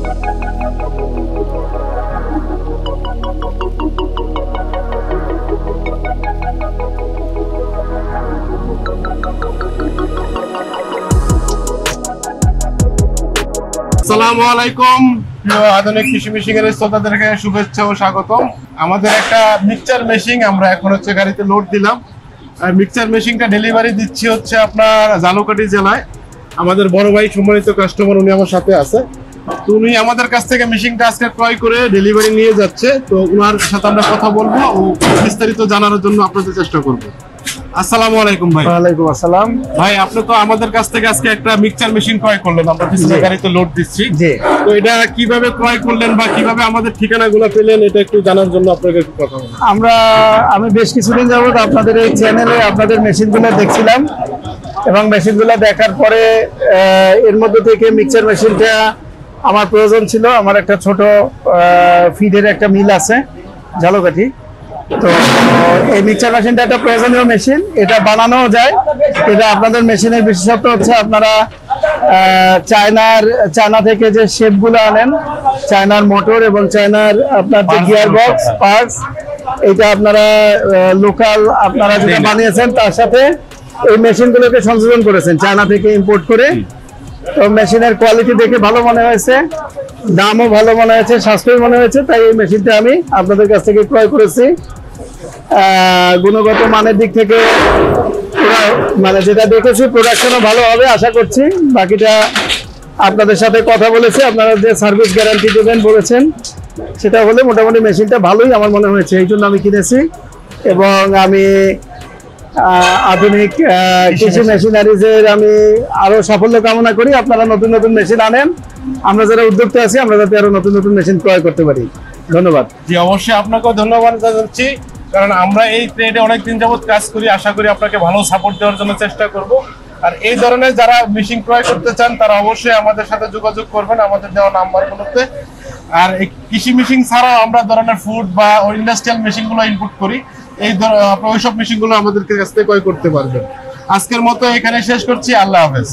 আসসালামু আলাইকুম, আধুনিক কৃষি মেশিন এর শ্রোতাদেরকে শুভেচ্ছা ও স্বাগতম। আমাদের একটা মিক্সচার মেশিন আমরা এখন গাড়িতে লোড দিলাম। মিক্সচার মেশিনটা ডেলিভারি দিচ্ছি আপনার ঝালকাঠি জেলায়। আমাদের বড় ভাই সম্মানিত কাস্টমার, উনি আমার সাথে আছে। তো উনি আমাদের কাছ থেকে মেশিনটা আজকে ক্রয় করে ডেলিভারি নিয়ে যাচ্ছে। তো ওনার সাথে আমরা কথা বলবো ও বিস্তারিত জানার জন্য আপনাদের চেষ্টা করবো। আসসালামু আলাইকুম ভাই। ওয়ালাইকুম আসসালাম ভাই, আপনি তো আমাদের কাছ থেকে আজকে একটা মিক্সচার মেশিন ক্রয় করলেন, আমরা পিছনে গাড়িতে লোড দিচ্ছি। জি। তো এটা কিভাবে ক্রয় করলেন বা কিভাবে আমাদের ঠিকানাগুলো পেলেন, এটা একটু জানার জন্য আপনাকে একটু কথা বলবো। আমি বেশ কিছুদিন যাবত আপনাদের এই চ্যানেলে আপনাদের মেশিনগুলো দেখছিলাম এবং মেশিনগুলো দেখার পরে এর মধ্যে থেকে মিক্সচার মেশিনটা আমার প্রয়োজন ছিল। আমার একটা ছোট ফিডের একটা মিল আছে ঝালকাঠি। তো এই মিক্সচার মেশিনটা একটা প্রয়োজনীয় মেশিন, এটা বানানো যায়। এটা আপনাদের মেশিনের বিশেষত্ব হচ্ছে আপনারা চায়না থেকে যে শেপগুলো আনেন, চায়নার মোটর এবং চায়নার আপনার যে গিয়ার বক্স পার্টস, এটা আপনারা লোকাল আপনারা যেটা বানিয়েছেন তার সাথে এই মেশিনগুলোকে সংযোজন করেছেন চায়না থেকে ইম্পোর্ট করে। তো মেশিনের কোয়ালিটি দেখে ভালো মনে হয়েছে, দামও ভালো মনে হয়েছে, সাশ্রয়ী মনে হয়েছে, তাই এই মেশিনটা আমি আপনাদের কাছ থেকে ক্রয় করেছি। গুণগত মানের দিক থেকে মানে যেটা দেখেছি প্রোডাকশনও ভালো হবে আশা করছি। বাকিটা আপনাদের সাথে কথা বলেছি, আপনারা যে সার্ভিস গ্যারান্টি দেবেন বলেছেন সেটা হলে মোটামুটি মেশিনটা ভালোই আমার মনে হয়েছে, এই জন্য আমি কিনেছি। এবং আমি আধুনিক কৃষি মেশিনারিজের আমি আরো সাফল্য কামনা করি। আপনারা নতুন নতুন মেশিন আনেন, আমরা যারা উদ্যোক্তা আছি আমরা যাতে আরো নতুন নতুন মেশিন ক্রয় করতে পারি। ধন্যবাদ। জি, অবশ্যই আপনাকেও ধন্যবাদ জানাচ্ছি, কারণ আমরা এই ট্রেডে অনেকদিন যাবত কাজ করি। আশা করি আপনাকে ভালো সাপোর্ট দেওয়ার জন্য চেষ্টা করব। আর এই ধরনের যারা মেশিন ক্রয় করতে চান তারা অবশ্যই আমাদের সাথে যোগাযোগ করবেন আমাদের দেওয়া নাম্বারগুলোতে। আর এই কৃষি মেশিন ছাড়াও আমরা ধরনের ফুড বা ইন্ডাস্ট্রিয়াল মেশিনগুলো ইনপুট করি। ওইসব মেশিনগুলো আমাদের কাছ থেকে ক্রয় করতে পারবেন। আজকের মতো এখানে শেষ করছি। আল্লাহ হাফেজ।